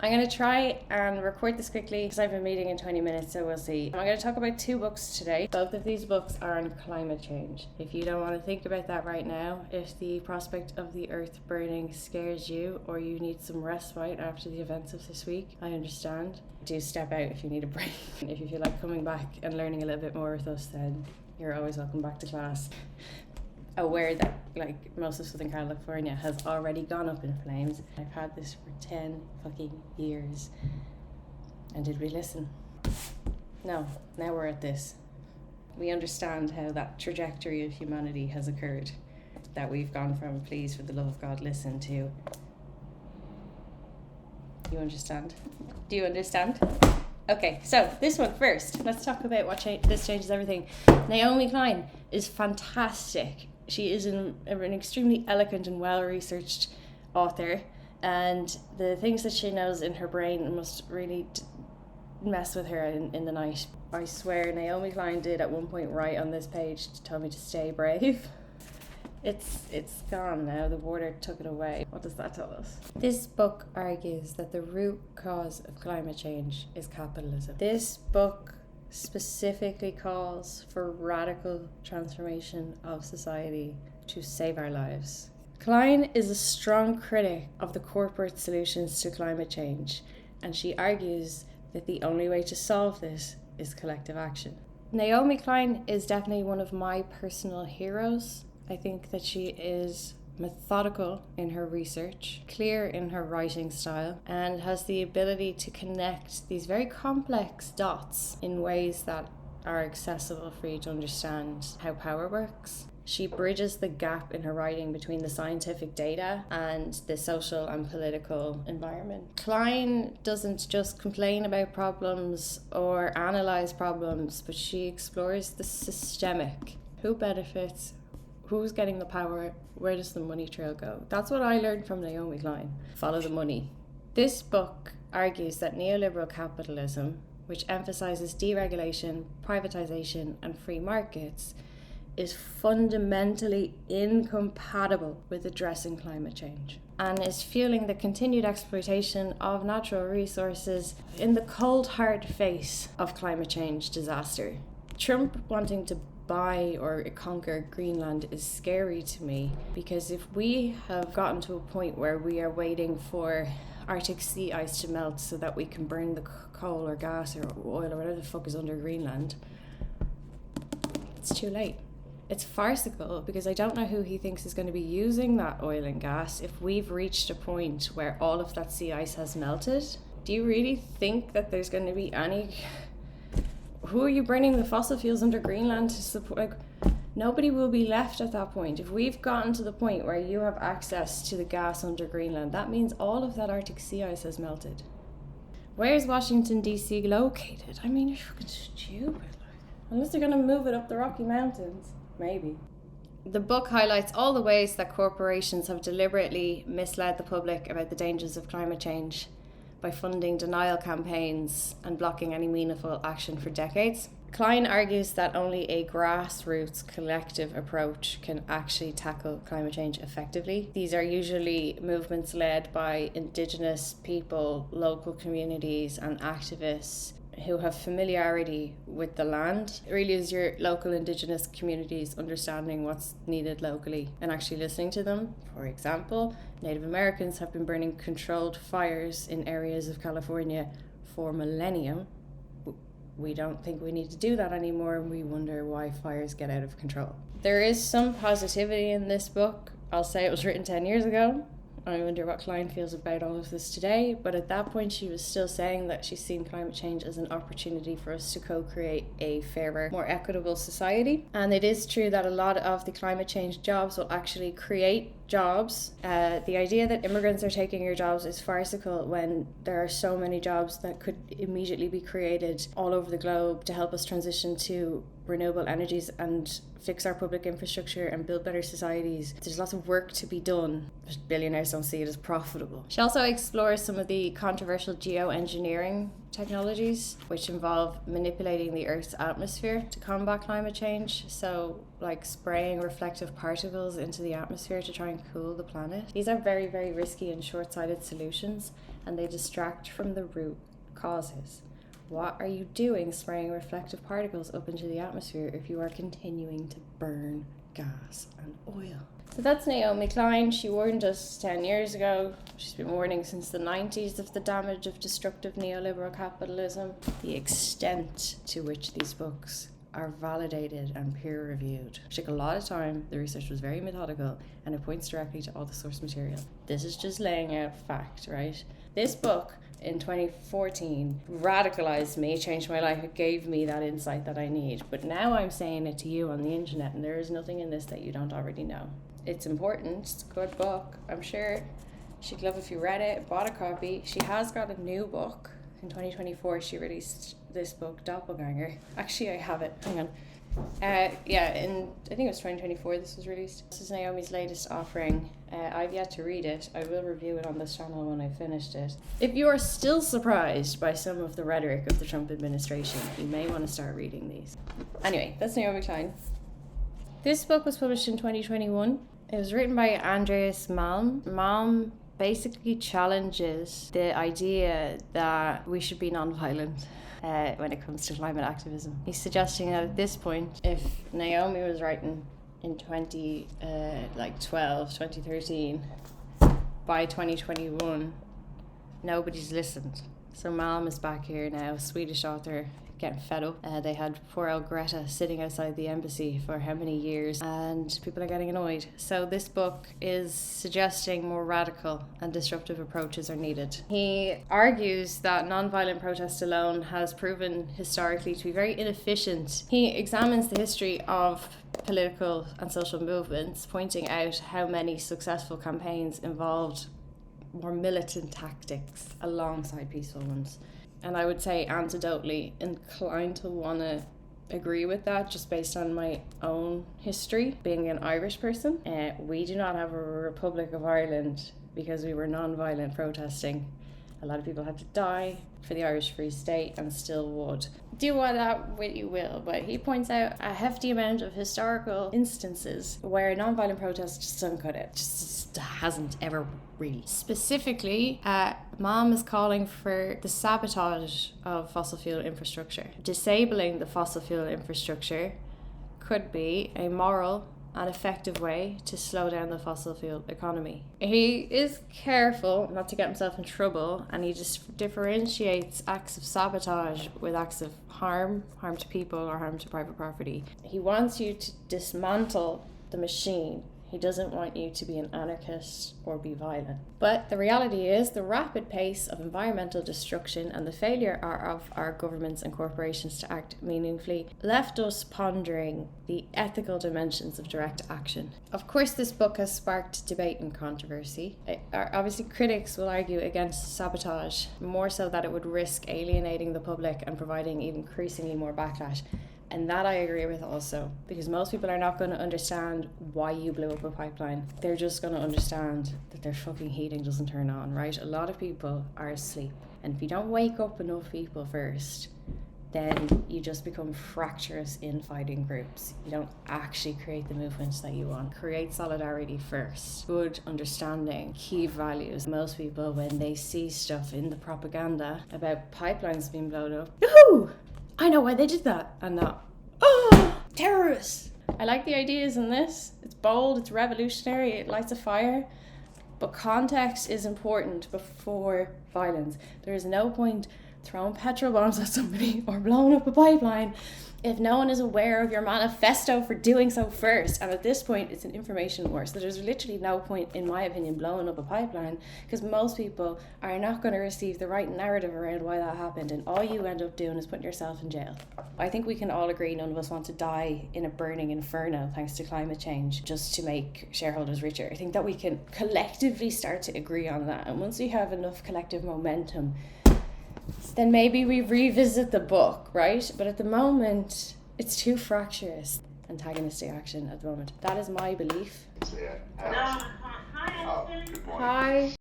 I'm going to try and record this quickly because I have a meeting in 20 minutes, so we'll see. I'm going to talk about 2 books today. Both of these books are on climate change. If you don't want to think about that right now, if the prospect of the earth burning scares you, or you need some respite after the events of this week, I understand. Do step out if you need a break. If you feel like coming back and learning a little bit more with us, then you're always welcome back to class. Aware that most of Southern California has already gone up in flames. I've had this for 10 fucking years. And did we listen? No, now we're at this. We understand how that trajectory of humanity has occurred. That we've gone from please for the love of God listen to you understand? Do you understand? Okay, so this one first. Let's talk about what This Changes Everything. Naomi Klein is fantastic. She is an extremely eloquent and well-researched author, and the things that she knows in her brain must really mess with her in the night. I swear Naomi Klein did at one point write on this page to tell me to stay brave. It's gone now. The water took it away. What does that tell us? This book argues that the root cause of climate change is capitalism. This book specifically calls for radical transformation of society to save our lives. Klein is a strong critic of the corporate solutions to climate change, and she argues that the only way to solve this is collective action. Naomi Klein is definitely one of my personal heroes. I think that she is methodical in her research, clear in her writing style, and has the ability to connect these very complex dots in ways that are accessible for you to understand how power works. She bridges the gap in her writing between the scientific data and the social and political environment. Klein doesn't just complain about problems or analyse problems, but she explores the systemic. Who benefits? Who's getting the power? Where does the money trail go? That's what I learned from Naomi Klein. Follow the money. This book argues that neoliberal capitalism, which emphasizes deregulation, privatization, and free markets, is fundamentally incompatible with addressing climate change and is fueling the continued exploitation of natural resources in the cold, hard face of climate change disaster. Trump wanting to buy or conquer Greenland is scary to me, because if we have gotten to a point where we are waiting for Arctic sea ice to melt so that we can burn the coal or gas or oil or whatever the fuck is under Greenland, it's too late. It's farcical, because I don't know who he thinks is going to be using that oil and gas if we've reached a point where all of that sea ice has melted. Do you really think that there's going to be any... Who are you burning the fossil fuels under Greenland to support? Nobody will be left at that point. If we've gotten to the point where you have access to the gas under Greenland, that means all of that Arctic sea ice has melted. Where's Washington DC located? I mean, you're fucking stupid. Unless they're gonna move it up the Rocky Mountains, maybe. The book highlights all the ways that corporations have deliberately misled the public about the dangers of climate change by funding denial campaigns and blocking any meaningful action for decades. Klein argues that only a grassroots collective approach can actually tackle climate change effectively. These are usually movements led by Indigenous people, local communities, and activists who have familiarity with the land. It really is your local Indigenous communities understanding what's needed locally and actually listening to them. For example, Native Americans have been burning controlled fires in areas of California for millennia. We don't think we need to do that anymore, and we wonder why fires get out of control. There is some positivity in this book. I'll say it was written 10 years ago. I wonder what Klein feels about all of this today, but at that point she was still saying that she's seen climate change as an opportunity for us to co-create a fairer, more equitable society. And it is true that a lot of the climate change jobs will actually create jobs. The idea that immigrants are taking your jobs is farcical when there are so many jobs that could immediately be created all over the globe to help us transition to renewable energies and fix our public infrastructure and build better societies. There's lots of work to be done, but billionaires don't see it as profitable. She also explores some of the controversial geoengineering technologies, which involve manipulating the Earth's atmosphere to combat climate change. So like spraying reflective particles into the atmosphere to try and cool the planet. These are very, very risky and short-sighted solutions. and they distract from the root causes. What are you doing spraying reflective particles up into the atmosphere if you are continuing to burn gas and oil? So that's Naomi Klein. She warned us 10 years ago. She's been warning since the 90s of the damage of destructive neoliberal capitalism. The extent to which these books are validated and peer-reviewed. It took a lot of time, the research was very methodical, and it points directly to all the source material. This is just laying out fact, right? This book in 2014 radicalized me, changed my life. It gave me that insight that I need. But now I'm saying it to you on the internet, and there is nothing in this that you don't already know. It's important, it's a good book, I'm sure. She'd love if you read it, bought a copy. She has got a new book. In 2024, she released this book, Doppelganger. Actually, I have it. Hang on. I think it was 2024 this was released. This is Naomi's latest offering. I've yet to read it. I will review it on this channel when I finished it. If you are still surprised by some of the rhetoric of the Trump administration, you may want to start reading these. Anyway, that's Naomi Klein. This book was published in 2021. It was written by Andreas Malm. Malm basically challenges the idea that we should be non-violent when it comes to climate activism. He's suggesting that at this point, if Naomi was writing in 2013, by 2021, nobody's listened. So Malm is back here now, a Swedish author, getting fed up. They had poor old Greta sitting outside the embassy for how many years, and people are getting annoyed. So this book is suggesting more radical and disruptive approaches are needed. He argues that non-violent protest alone has proven historically to be very inefficient. He examines the history of political and social movements, pointing out how many successful campaigns involved more militant tactics alongside peaceful ones. And I would say anecdotally inclined to want to agree with that just based on my own history. Being an Irish person, we do not have a Republic of Ireland because we were non-violent protesting. A lot of people had to die for the Irish Free State and still would. Do what you will, but he points out a hefty amount of historical instances where non-violent protest just doesn't cut it. Just hasn't ever really. Specifically, Malm is calling for the sabotage of fossil fuel infrastructure. Disabling the fossil fuel infrastructure could be a moral and effective way to slow down the fossil fuel economy. He is careful not to get himself in trouble, and he just differentiates acts of sabotage with acts of harm to people or harm to private property. He wants you to dismantle the machine. He doesn't want you to be an anarchist or be violent. But the reality is the rapid pace of environmental destruction and the failure of our governments and corporations to act meaningfully left us pondering the ethical dimensions of direct action. Of course, this book has sparked debate and controversy. Obviously, critics will argue against sabotage, more so that it would risk alienating the public and providing increasingly more backlash. And that I agree with also, because most people are not going to understand why you blew up a pipeline. They're just going to understand that their fucking heating doesn't turn on, right? A lot of people are asleep. And if you don't wake up enough people first, then you just become fractious infighting groups. You don't actually create the movements that you want. Create solidarity first. Good understanding, key values. Most people, when they see stuff in the propaganda about pipelines being blown up, yoo-hoo! I know why they did that, and not, oh, terrorists. I like the ideas in this. It's bold, it's revolutionary, it lights a fire. But context is important before violence. There is no point throwing petrol bombs at somebody or blowing up a pipeline if no one is aware of your manifesto for doing so first. And at this point, it's an information war. So there's literally no point, in my opinion, blowing up a pipeline, because most people are not going to receive the right narrative around why that happened, and all you end up doing is putting yourself in jail. I think we can all agree none of us want to die in a burning inferno thanks to climate change just to make shareholders richer. I think that we can collectively start to agree on that, and once we have enough collective momentum, then maybe we revisit the book, right? But at the moment, it's too fractious. Antagonistic action at the moment. That is my belief. Hi. Hi.